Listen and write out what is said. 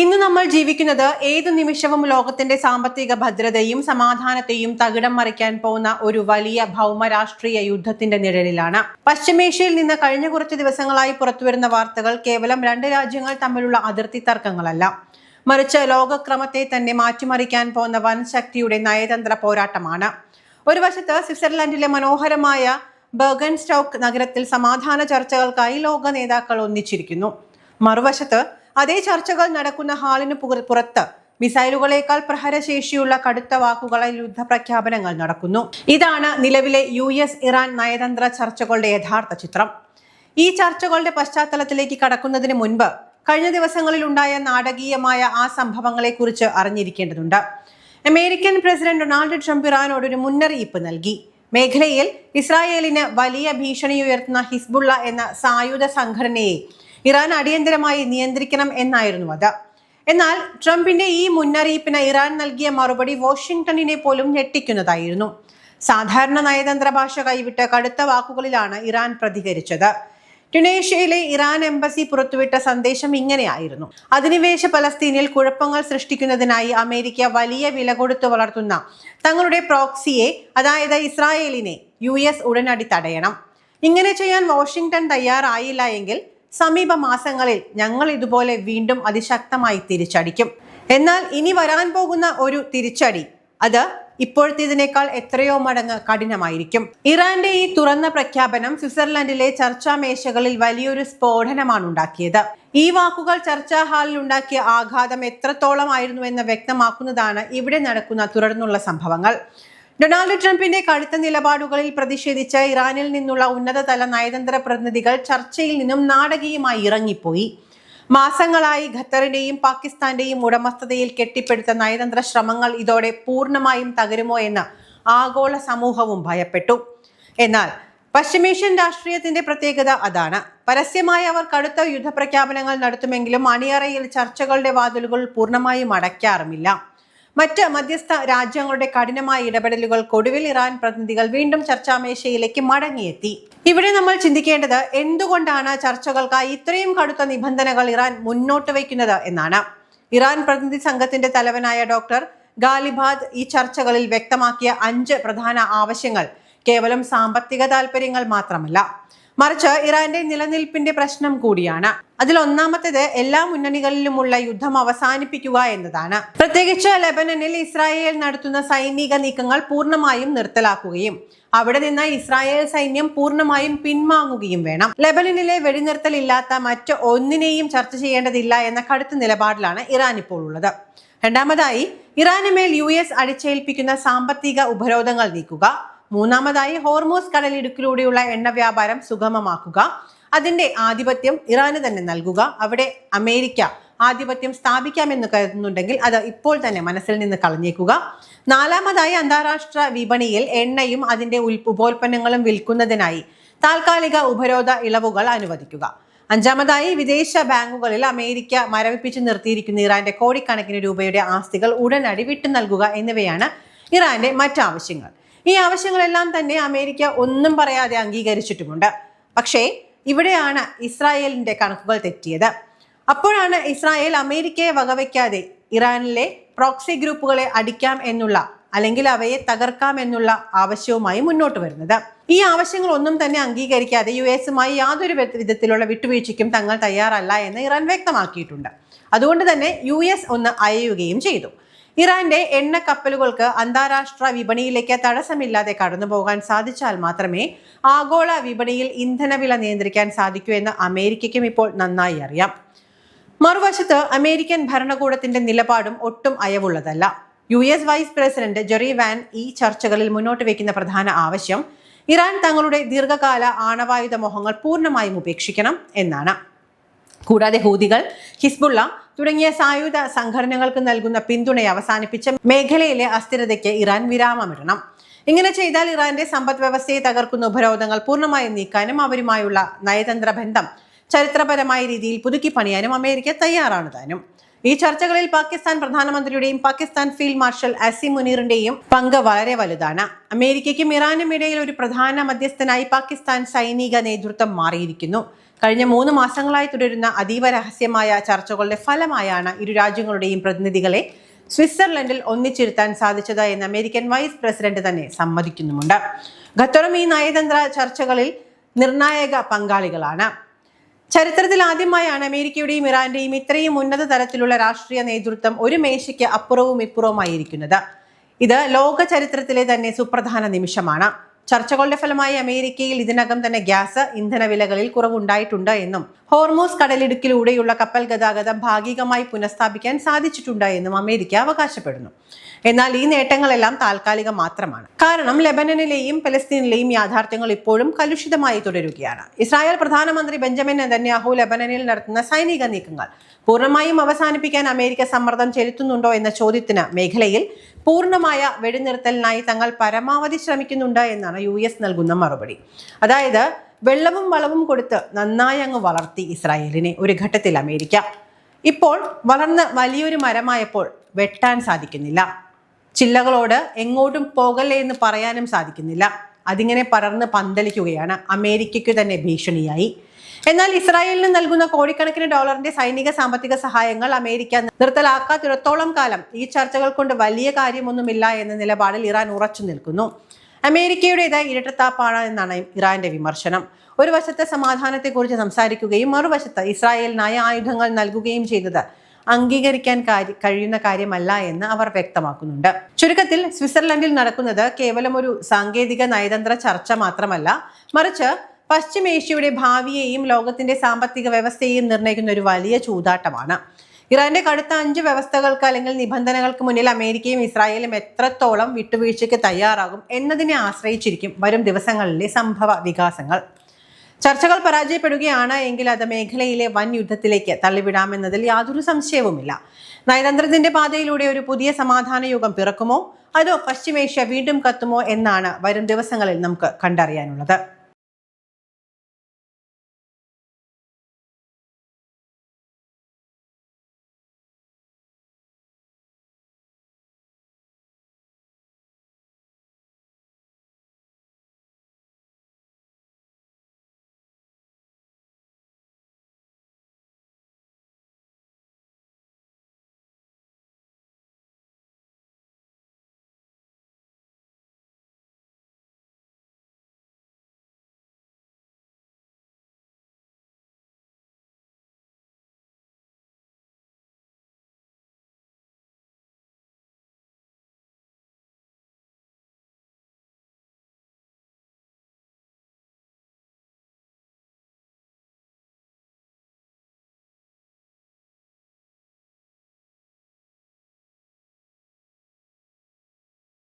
ഇന്ന് നമ്മൾ ജീവിക്കുന്നത് ഏതു നിമിഷവും ലോകത്തിന്റെ സാമ്പത്തിക ഭദ്രതയും സമാധാനത്തെയും തകിടം മറിക്കാൻ പോകുന്ന ഒരു വലിയ ഭൗമരാഷ്ട്രീയ യുദ്ധത്തിന്റെ നിഴലിലാണ്. പശ്ചിമേഷ്യയിൽ നിന്ന് കഴിഞ്ഞ കുറച്ച് ദിവസങ്ങളായി പുറത്തുവരുന്ന വാർത്തകൾ കേവലം രണ്ട് രാജ്യങ്ങൾ തമ്മിലുള്ള അതിർത്തി തർക്കങ്ങളല്ല, മറിച്ച് ലോകക്രമത്തെ തന്നെ മാറ്റിമറിക്കാൻ പോകുന്ന വൻ ശക്തിയുടെ നയതന്ത്ര പോരാട്ടമാണ്. ഒരു വശത്ത് സ്വിറ്റ്സർലൻഡിലെ മനോഹരമായ ബെർഗൻസ്റ്റൗക്ക് നഗരത്തിൽ സമാധാന ചർച്ചകൾക്കായി ലോക നേതാക്കൾ ഒന്നിച്ചിരിക്കുന്നു. മറുവശത്ത് അതേ ചർച്ചകൾ നടക്കുന്ന ഹാളിന് പുറത്ത് മിസൈലുകളേക്കാൾ പ്രഹരശേഷിയുള്ള കടുത്ത വാക്കുകളിൽ യുദ്ധപ്രഖ്യാപനങ്ങൾ നടക്കുന്നു. ഇതാണ് നിലവിലെ US-ഇറാൻ നയതന്ത്ര ചർച്ചകളുടെ യഥാർത്ഥ ചിത്രം. ഈ ചർച്ചകളുടെ പശ്ചാത്തലത്തിലേക്ക് കടക്കുന്നതിന് മുൻപ് കഴിഞ്ഞ ദിവസങ്ങളിൽ ഉണ്ടായ നാടകീയമായ ആ സംഭവങ്ങളെക്കുറിച്ച് അറിഞ്ഞിരിക്കേണ്ടതുണ്ട്. അമേരിക്കൻ പ്രസിഡന്റ് ഡൊണാൾഡ് ട്രംപ് ഇറാനോട് ഒരു മുന്നറിയിപ്പ് നൽകി. മേഖലയിൽ ഇസ്രായേലിന് വലിയ ഭീഷണി ഉയർത്തുന്ന ഹിസ്ബുള്ള എന്ന സായുധ സംഘടനയെ ഇറാൻ അടിയന്തരമായി നിയന്ത്രിക്കണം എന്നായിരുന്നു അത്. എന്നാൽ ട്രംപിന്റെ ഈ മുന്നറിയിപ്പിന് ഇറാൻ നൽകിയ മറുപടി വാഷിംഗ്ടണിനെ പോലും ഞെട്ടിക്കുന്നതായിരുന്നു. സാധാരണ നയതന്ത്ര ഭാഷ കൈവിട്ട് കടുത്ത വാക്കുകളിലാണ് ഇറാൻ പ്രതികരിച്ചത്. ട്യൂണീഷ്യയിലെ ഇറാൻ എംബസി പുറത്തുവിട്ട സന്ദേശം ഇങ്ങനെയായിരുന്നു: അധിനിവേശ പലസ്തീനിൽ കുഴപ്പങ്ങൾ സൃഷ്ടിക്കുന്നതിനായി അമേരിക്ക വലിയ വില കൊടുത്തു വളർത്തുന്ന തങ്ങളുടെ പ്രോക്സിയെ, അതായത് ഇസ്രായേലിനെ, US ഉടനടി തടയണം. ഇങ്ങനെ ചെയ്യാൻ വാഷിംഗ്ടൺ തയ്യാറായില്ല എങ്കിൽ സമീപ മാസങ്ങളിൽ ഞങ്ങൾ ഇതുപോലെ വീണ്ടും അതിശക്തമായി തിരിച്ചടിക്കും. എന്നാൽ ഇനി വരാൻ പോകുന്ന ഒരു തിരിച്ചടി അത് ഇപ്പോഴത്തേതിനേക്കാൾ എത്രയോ മടങ്ങ് കഠിനമായിരിക്കും. ഇറാന്റെ ഈ തുറന്ന പ്രഖ്യാപനം സ്വിറ്റ്സർലൻഡിലെ ചർച്ചാ മേശകളിൽ വലിയൊരു സ്ഫോടനമാണ് ഉണ്ടാക്കിയത്. ഈ വാക്കുകൾ ചർച്ചാ ഹാളിൽ ഉണ്ടാക്കിയ ആഘാതം എത്രത്തോളം ആയിരുന്നു എന്ന് വ്യക്തമാക്കുന്നതാണ് ഇവിടെ നടക്കുന്ന തുടർന്നുള്ള സംഭവങ്ങൾ. ഡൊണാൾഡ് ട്രംപിന്റെ കടുത്ത നിലപാടുകളിൽ പ്രതിഷേധിച്ച് ഇറാനിൽ നിന്നുള്ള ഉന്നതതല നയതന്ത്ര പ്രതിനിധികൾ ചർച്ചയിൽ നിന്നും നാടകീയമായി ഇറങ്ങിപ്പോയി. മാസങ്ങളായി ഖത്തറിന്റെയും പാകിസ്ഥാന്റെയും ഉടമസ്ഥതയിൽ കെട്ടിപ്പടുത്ത നയതന്ത്ര ശ്രമങ്ങൾ ഇതോടെ പൂർണ്ണമായും തകരുമോ എന്ന് ആഗോള സമൂഹവും ഭയപ്പെട്ടു. എന്നാൽ പശ്ചിമേഷ്യൻ രാഷ്ട്രീയത്തിന്റെ പ്രത്യേകത അതാണ്. പരസ്യമായി അവർ കടുത്ത യുദ്ധപ്രഖ്യാപനങ്ങൾ നടത്തുമെങ്കിലും അണിയറയിൽ ചർച്ചകളുടെ വാതിലുകൾ പൂർണ്ണമായും അടയ്ക്കാറുമില്ല. മറ്റ് മധ്യസ്ഥ രാജ്യങ്ങളുടെ കഠിനമായ ഇടപെടലുകൾക്കൊടുവിൽ ഇറാൻ പ്രതിനിധികൾ വീണ്ടും ചർച്ചാമേശയിലേക്ക് മടങ്ങിയെത്തി. ഇവിടെ നമ്മൾ ചിന്തിക്കേണ്ടത് എന്തുകൊണ്ടാണ് ചർച്ചകൾക്കായി ഇത്രയും കടുത്ത നിബന്ധനകൾ ഇറാൻ മുന്നോട്ട് വയ്ക്കുന്നത് എന്നാണ്. ഇറാൻ പ്രതിനിധി സംഘത്തിന്റെ തലവനായ ഡോക്ടർ ഗാലിബാദ് ഈ ചർച്ചകളിൽ വ്യക്തമാക്കിയ 5 പ്രധാന ആവശ്യങ്ങൾ കേവലം സാമ്പത്തിക താല്പര്യങ്ങൾ മാത്രമല്ല, മറിച്ച് ഇറാന്റെ നിലനിൽപ്പിന്റെ പ്രശ്നം കൂടിയാണ്. അതിൽ ഒന്നാമത്തേത് എല്ലാ മുന്നണികളിലുമുള്ള യുദ്ധം അവസാനിപ്പിക്കുക എന്നതാണ്. പ്രത്യേകിച്ച് ലെബനനിൽ ഇസ്രായേൽ നടത്തുന്ന സൈനിക നീക്കങ്ങൾ പൂർണ്ണമായും നിർത്തലാക്കുകയും അവിടെ നിന്ന് ഇസ്രായേൽ സൈന്യം പൂർണ്ണമായും പിൻവാങ്ങുകയും വേണം. ലെബനനിലെ വെടിനിർത്തൽ ഇല്ലാത്ത മറ്റ് ഒന്നിനെയും ചർച്ച ചെയ്യേണ്ടതില്ല എന്ന കടുത്ത നിലപാടിലാണ് ഇറാൻ ഇപ്പോൾ ഉള്ളത്. രണ്ടാമതായി, ഇറാന് മേൽ US അടിച്ചേൽപ്പിക്കുന്ന സാമ്പത്തിക ഉപരോധങ്ങൾ നീക്കുക. മൂന്നാമതായി, ഹോർമൂസ് കടലിടുക്കിലൂടെയുള്ള എണ്ണ വ്യാപാരം സുഗമമാക്കുക. അതിന്റെ ആധിപത്യം ഇറാന് തന്നെ നൽകുക. അവിടെ അമേരിക്ക ആധിപത്യം സ്ഥാപിക്കാമെന്ന് കരുതുന്നുണ്ടെങ്കിൽ അത് ഇപ്പോൾ തന്നെ മനസ്സിൽ നിന്ന് കളഞ്ഞേക്കുക. നാലാമതായി, അന്താരാഷ്ട്ര വിപണിയിൽ എണ്ണയും അതിന്റെ ഉപോൽപ്പന്നങ്ങളും വിൽക്കുന്നതിനായി താൽക്കാലിക ഉപരോധ ഇളവുകൾ അനുവദിക്കുക. അഞ്ചാമതായി, വിദേശ ബാങ്കുകളിൽ അമേരിക്ക മരവിപ്പിച്ചു നിർത്തിയിരിക്കുന്ന ഇറാന്റെ കോടിക്കണക്കിന് രൂപയുടെ ആസ്തികൾ ഉടനടി വിട്ടു നൽകുക എന്നിവയാണ് ഇറാന്റെ മറ്റാവശ്യങ്ങൾ. ഈ ആവശ്യങ്ങളെല്ലാം തന്നെ അമേരിക്ക ഒന്നും പറയാതെ അംഗീകരിച്ചിട്ടുമുണ്ട്. പക്ഷേ ഇവിടെയാണ് ഇസ്രായേലിന്റെ കണക്കുകൾ തെറ്റിയത്. അപ്പോഴാണ് ഇസ്രായേൽ അമേരിക്കയെ വകവയ്ക്കാതെ ഇറാനിലെ പ്രോക്സി ഗ്രൂപ്പുകളെ അടിക്കാം എന്നുള്ള, അല്ലെങ്കിൽ അവയെ തകർക്കാം എന്നുള്ള ആവശ്യവുമായി മുന്നോട്ട് വരുന്നത്. ഈ ആവശ്യങ്ങൾ ഒന്നും തന്നെ അംഗീകരിക്കാതെ US-മായി യാതൊരു വിധത്തിലുള്ള വിട്ടുവീഴ്ചയ്ക്കും തങ്ങൾ തയ്യാറല്ല എന്ന് ഇറാൻ വ്യക്തമാക്കിയിട്ടുണ്ട്. അതുകൊണ്ട് തന്നെ US ഒന്ന് അയയുകയും ചെയ്തു. ഇറാന്റെ എണ്ണ കപ്പലുകൾക്ക് അന്താരാഷ്ട്ര വിപണിയിലേക്ക് തടസ്സമില്ലാതെ കടന്നു പോകാൻ സാധിച്ചാൽ മാത്രമേ ആഗോള വിപണിയിൽ ഇന്ധനവില നിയന്ത്രിക്കാൻ സാധിക്കൂ എന്ന് അമേരിക്കയ്ക്കും ഇപ്പോൾ നന്നായി അറിയാം. മറുവശത്ത് അമേരിക്കൻ ഭരണകൂടത്തിന്റെ നിലപാടും ഒട്ടും അയവുള്ളതല്ല. US വൈസ് പ്രസിഡന്റ് ജെറി വാൻ ഈ ചർച്ചകളിൽ മുന്നോട്ട് വയ്ക്കുന്ന പ്രധാന ആവശ്യം ഇറാൻ തങ്ങളുടെ ദീർഘകാല ആണവായുധ മോഹങ്ങൾ പൂർണ്ണമായും ഉപേക്ഷിക്കണം എന്നാണ്. കൂടാതെ ഹൂതികൾ, ഹിസ്ബുള്ള തുടങ്ങിയ സായുധ സംഘടനകൾക്ക് നൽകുന്ന പിന്തുണയെ അവസാനിപ്പിച്ച മേഖലയിലെ അസ്ഥിരതയ്ക്ക് ഇറാൻ വിരാമമിടണം. ഇങ്ങനെ ചെയ്താൽ ഇറാന്റെ സമ്പദ് വ്യവസ്ഥയെ തകർക്കുന്ന ഉപരോധങ്ങൾ പൂർണ്ണമായും നീക്കാനും അവരുമായുള്ള നയതന്ത്ര ബന്ധം ചരിത്രപരമായ രീതിയിൽ പുതുക്കി പണിയാനും അമേരിക്ക തയ്യാറാണ് താനും. ഈ ചർച്ചകളിൽ പാകിസ്ഥാൻ പ്രധാനമന്ത്രിയുടെയും പാകിസ്ഥാൻ ഫീൽഡ് മാർഷൽ അസീം മുനീറിന്റെയും പങ്ക് വളരെ വലുതാണ്. അമേരിക്കയ്ക്കും ഇറാനും ഇടയിൽ ഒരു പ്രധാന മധ്യസ്ഥനായി പാകിസ്ഥാൻ സൈനിക നേതൃത്വം മാറിയിരിക്കുന്നു. കഴിഞ്ഞ 3 മാസങ്ങളായി തുടരുന്ന അതീവ രഹസ്യമായ ചർച്ചകളുടെ ഫലമായാണ് ഇരു രാജ്യങ്ങളുടെയും പ്രതിനിധികളെ സ്വിറ്റ്സർലൻഡിൽ ഒന്നിച്ചിരുത്താൻ സാധിച്ചത് എന്ന് അമേരിക്കൻ വൈസ് പ്രസിഡന്റ് തന്നെ സമ്മതിക്കുന്നുമുണ്ട്. ഖത്തറും ഈ നയതന്ത്ര ചർച്ചകളിൽ നിർണായക പങ്കാളികളാണ്. ചരിത്രത്തിൽ ആദ്യമായാണ് അമേരിക്കയുടെയും ഇറാന്റെയും ഇത്രയും ഉന്നത തലത്തിലുള്ള രാഷ്ട്രീയ നേതൃത്വം ഒരു മേശയ്ക്ക് അപ്പുറവും ഇപ്പുറവുമായിരിക്കുന്നത്. ഇത് ലോക ചരിത്രത്തിലെ തന്നെ സുപ്രധാന നിമിഷമാണ്. ചർച്ചകളുടെ ഫലമായി അമേരിക്കയിൽ ഇതിനകം തന്നെ ഗ്യാസ് ഇന്ധന വിലകളിൽ കുറവുണ്ടായിട്ടുണ്ട് എന്നും ഹോർമൂസ് കടലിടുക്കിലൂടെയുള്ള കപ്പൽ ഗതാഗതം ഭാഗികമായി പുനഃസ്ഥാപിക്കാൻ സാധിച്ചിട്ടുണ്ട് എന്നും അമേരിക്ക അവകാശപ്പെടുന്നു. എന്നാൽ ഈ നേട്ടങ്ങളെല്ലാം താൽക്കാലികം മാത്രമാണ്. കാരണം ലെബനനിലെയും പലസ്തീനിലെയും യാഥാർത്ഥ്യങ്ങൾ ഇപ്പോഴും കലുഷിതമായി തുടരുകയാണ്. ഇസ്രായേൽ പ്രധാനമന്ത്രി ബെഞ്ചമിൻ നെതന്യാഹു ലെബനനിൽ നടത്തുന്ന സൈനിക നീക്കങ്ങൾ പൂർണ്ണമായും അവസാനിപ്പിക്കാൻ അമേരിക്ക സമ്മർദ്ദം ചെലുത്തുന്നുണ്ടോ എന്ന ചോദ്യത്തിന് മേഖലയിൽ പൂർണ്ണമായ വെടിനിർത്തലിനായി തങ്ങൾ പരമാവധി ശ്രമിക്കുന്നുണ്ട് എന്നാണ് US നൽകുന്ന മറുപടി. അതായത് വെള്ളവും വളവും കൊടുത്ത് നന്നായി അങ്ങ് വളർത്തി ഇസ്രായേലിനെ ഒരു ഘട്ടത്തിൽ അമേരിക്ക. ഇപ്പോൾ വളർന്ന് വലിയൊരു മരമായപ്പോൾ വെട്ടാൻ സാധിക്കുന്നില്ല. ചില്ലകളോട് എങ്ങോട്ടും പോകല്ലേ എന്ന് പറയാനും സാധിക്കുന്നില്ല. അതിങ്ങനെ പടർന്ന് പന്തലിക്കുകയാണ്. അമേരിക്കയ്ക്ക് തന്നെ ഭീഷണിയായി. എന്നാൽ ഇസ്രായേലിന് നൽകുന്ന കോടിക്കണക്കിന് ഡോളറിന്റെ സൈനിക സാമ്പത്തിക സഹായങ്ങൾ അമേരിക്ക നിർത്തലാക്കാത്തിടത്തോളം കാലം ഈ ചർച്ചകൾ കൊണ്ട് വലിയ കാര്യമൊന്നുമില്ല എന്ന നിലപാടിൽ ഇറാൻ ഉറച്ചു നിൽക്കുന്നു. അമേരിക്കയുടേത് ഇരട്ടത്താപ്പാണ് എന്നാണ് ഇറാന്റെ വിമർശനം. ഒരു വശത്ത് സമാധാനത്തെക്കുറിച്ച് സംസാരിക്കുകയും മറുവശത്ത് ഇസ്രായേലിനായി ആയുധങ്ങൾ നൽകുകയും ചെയ്തത് അംഗീകരിക്കാൻ കഴിയുന്ന കാര്യമല്ല എന്ന് അവർ വ്യക്തമാക്കുന്നുണ്ട്. ചുരുക്കത്തിൽ സ്വിറ്റ്സർലൻഡിൽ നടക്കുന്നത് കേവലം ഒരു സാങ്കേതിക നയതന്ത്ര ചർച്ച മാത്രമല്ല, മറിച്ച് പശ്ചിമേഷ്യയുടെ ഭാവിയെയും ലോകത്തിന്റെ സാമ്പത്തിക വ്യവസ്ഥയെയും നിർണ്ണയിക്കുന്ന ഒരു വലിയ ചൂതാട്ടമാണ്. ഇറാന്റെ കടുത്ത 5 വ്യവസ്ഥകൾക്ക് അല്ലെങ്കിൽ നിബന്ധനകൾക്ക് മുന്നിൽ അമേരിക്കയും ഇസ്രായേലും എത്രത്തോളം വിട്ടുവീഴ്ചയ്ക്ക് തയ്യാറാകും എന്നതിനെ ആശ്രയിച്ചിരിക്കും വരും ദിവസങ്ങളിലെ സംഭവ വികാസങ്ങൾ. ചർച്ചകൾ പരാജയപ്പെടുകയാണ് എങ്കിൽ അത് മേഖലയിലെ വൻ യുദ്ധത്തിലേക്ക് തള്ളിവിടാമെന്നതിൽ യാതൊരു സംശയവുമില്ല. നയതന്ത്രത്തിന്റെ പാതയിലൂടെ ഒരു പുതിയ സമാധാന യുഗം പിറക്കുമോ അതോ പശ്ചിമേഷ്യ വീണ്ടും കത്തുമോ എന്നാണ് വരും ദിവസങ്ങളിൽ നമുക്ക് കണ്ടറിയാനുള്ളത്.